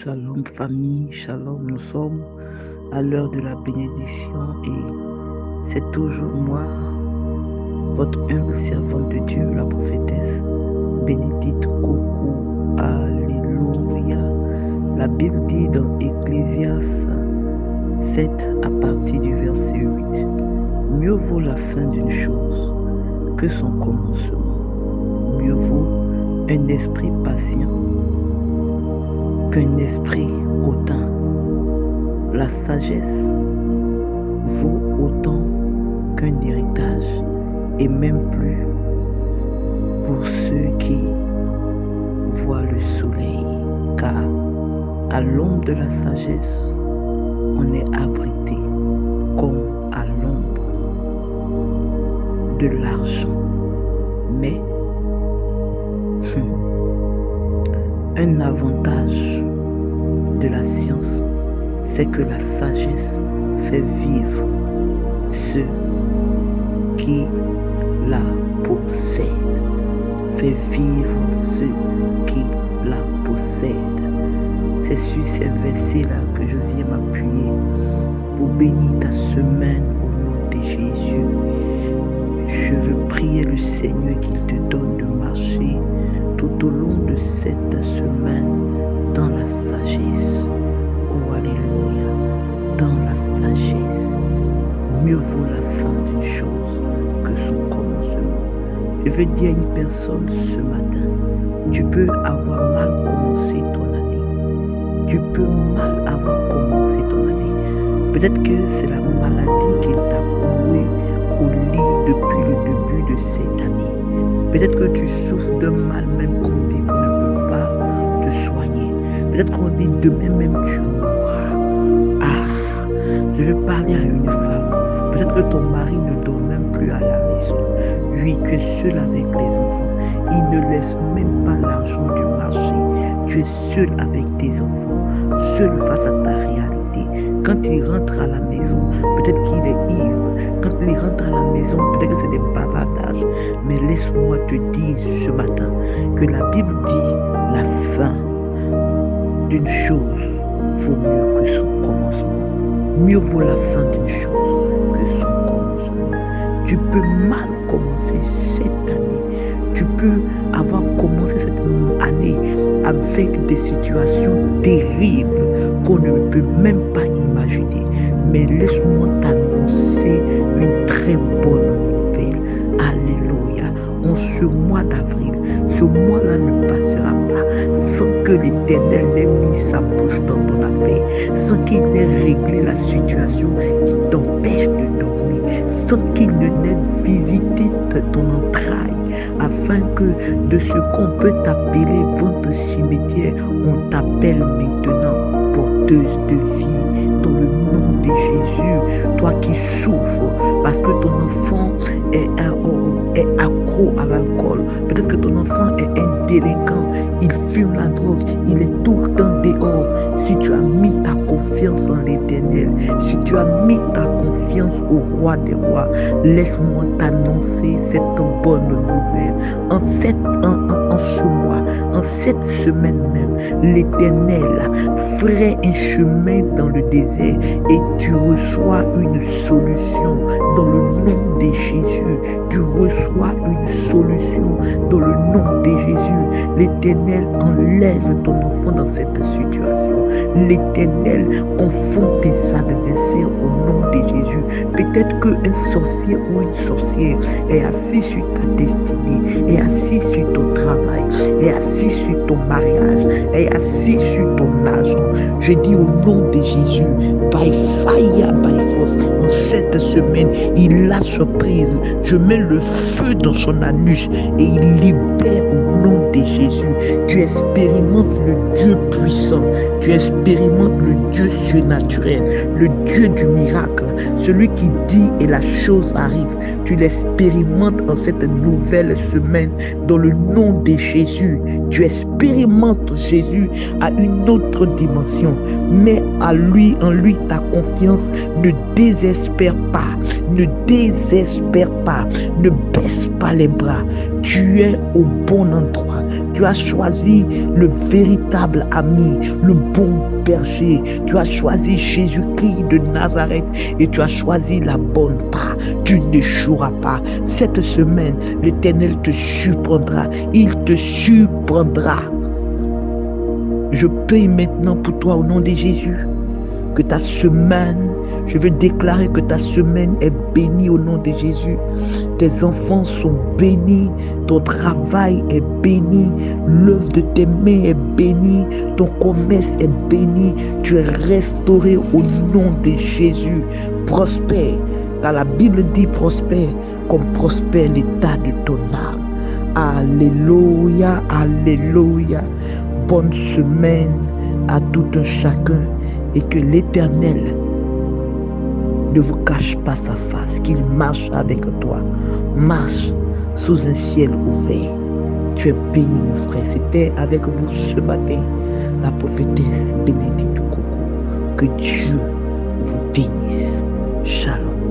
Shalom famille, shalom, nous sommes à l'heure de la bénédiction et c'est toujours moi, votre humble servante de Dieu, la prophétesse Bénédicte Coucou. Alléluia. La Bible dit dans Ecclésiaste 7 à partir du verset 8, mieux vaut la fin d'une chose que son commencement. Mieux vaut un esprit patient qu'un esprit hautain. La sagesse vaut autant qu'un héritage et même plus pour ceux qui voient le soleil, car à l'ombre de la sagesse, on est abrité comme à l'ombre de l'argent. Mais un avantage de la science, c'est que la sagesse fait vivre ceux qui la possèdent. Fait vivre ceux qui la possèdent. C'est sur ces versets-là que je viens m'appuyer pour bénir ta semaine au nom de Jésus. Je veux prier le Seigneur qu'il te donne de marcher tout au long de cette semaine dans la sagesse. Oh alléluia, dans la sagesse. Mieux vaut la fin d'une chose que son commencement. Je veux dire à une personne ce matin, tu peux avoir mal commencé ton année. Tu peux mal avoir commencé ton année. Peut-être que c'est la maladie qui t'a cloué au lit depuis le début de cette année. Peut-être que tu souffres d'un mal même qu'on dit qu'on ne peut pas te soigner. Peut-être qu'on dit demain même tu mourras. Je veux parler à une femme. Peut-être que ton mari ne dort même plus à la maison. Lui, tu es seul avec les enfants. Il ne laisse même pas l'argent du marché. Tu es seul avec tes enfants, seul face à ta réalité. Quand il rentre à la maison, peut-être qu'il est ivre. Quand il rentre à la maison, peut-être que c'est des bavardages. Mais laisse-moi te dire ce matin que la Bible dit la fin d'une chose vaut mieux que son commencement. Mieux vaut la fin d'une chose que son commencement. Tu peux mal commencer cette année. Tu peux avoir commencé cette année avec des situations terribles qu'on ne peut même pas imaginer. Mais laisse-moi t'annoncer une très bonne nouvelle. Alléluia. En ce mois d'avril, ce mois-là ne passera pas sans que l'Éternel n'ait mis sa bouche dans ton affaire, sans qu'il n'ait réglé la situation qui t'empêche de dormir, sans qu'il ne n'ait visité ton entraille, afin que de ce qu'on peut t'appeler vente cimetière, on t'appelle maintenant porteuse de vie. Dans le nom de Jésus, toi qui souffres parce que ton enfant est accro à l'alcool, peut-être que ton enfant est un délinquant, il fume la drogue, il est tout le temps dehors. Si tu as mis ta confiance en l'Éternel, si tu as mis ta confiance au roi des rois, laisse-moi t'annoncer cette bonne nouvelle. En ce mois, en cette semaine même, l'Éternel ferait un chemin dans le désert et tu reçois une solution dans le nom de Jésus. Tu reçois une solution dans le nom de Jésus. L'Éternel enlève ton enfant dans cette situation. L'Éternel confond tes adversaires au nom de Jésus. Peut-être qu'un sorcier ou une sorcière est assis sur ta destinée, est assis sur ton travail, est assis sur ton mariage, est assis sur ton argent. Je dis au nom de Jésus, by fire, by force, en cette semaine, il lâche prise. Je mets le feu dans son anus et il libère au nom de Jésus. Tu expérimentes le Dieu puissant, tu expérimentes le Dieu surnaturel, le Dieu du miracle, celui qui dit et la chose arrive. Tu l'expérimentes en cette nouvelle semaine dans le nom de Jésus. Tu expérimentes Jésus à une autre dimension. Mets en lui ta confiance. Ne désespère pas. Ne désespère pas. Ne baisse pas les bras. Tu es au bon endroit. Tu as choisi le véritable ami, le bon berger. Tu as choisi Jésus-Christ de Nazareth et tu as choisi la bonne part. Tu n'échoueras pas. Cette semaine, l'Éternel te surprendra. Il te surprendra. Je prie maintenant pour toi au nom de Jésus que ta semaine, je veux déclarer que ta semaine est bénie au nom de Jésus. Tes enfants sont bénis, ton travail est béni, l'œuvre de tes mains est bénie, ton commerce est béni, tu es restauré au nom de Jésus. Prospère, car la Bible dit prospère comme prospère l'état de ton âme. Alléluia, alléluia. Bonne semaine à tout un chacun et que l'Éternel ne vous cache pas sa face, qu'il marche avec toi. Marche sous un ciel ouvert. Tu es béni, mon frère. C'était avec vous ce matin la prophétesse Bénédicte Coco. Que Dieu vous bénisse. Shalom.